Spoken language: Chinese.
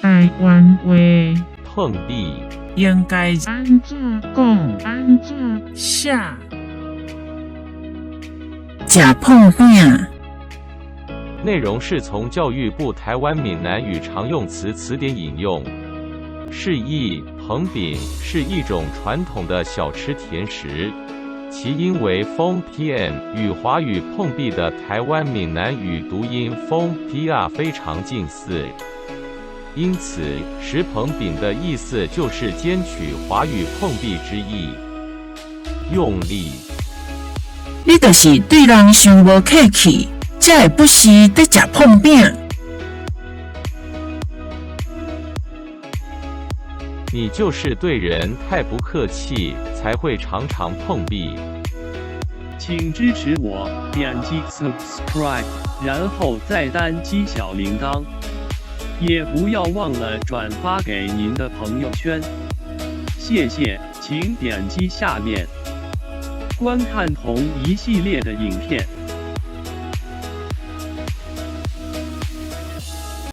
台湾话碰壁应该安怎讲？安怎写？食碰饼。内容是从教育部台湾闽南语常用词词典引用，释义蓬饼是一种传统的小吃甜食，其音为风 PM， 与华语碰壁的台湾闽南语读音风 PR 非常近似。因此，食蓬饼的意思就是兼取华语碰壁之意。用力，你就是对人伤无客气，才会不时在食碰饼。你就是对人太不客气，才会常常碰壁。请支持我，点击 subscribe， 然后再单击小铃铛。也不要忘了转发给您的朋友圈，谢谢，请点击下面观看同一系列的影片。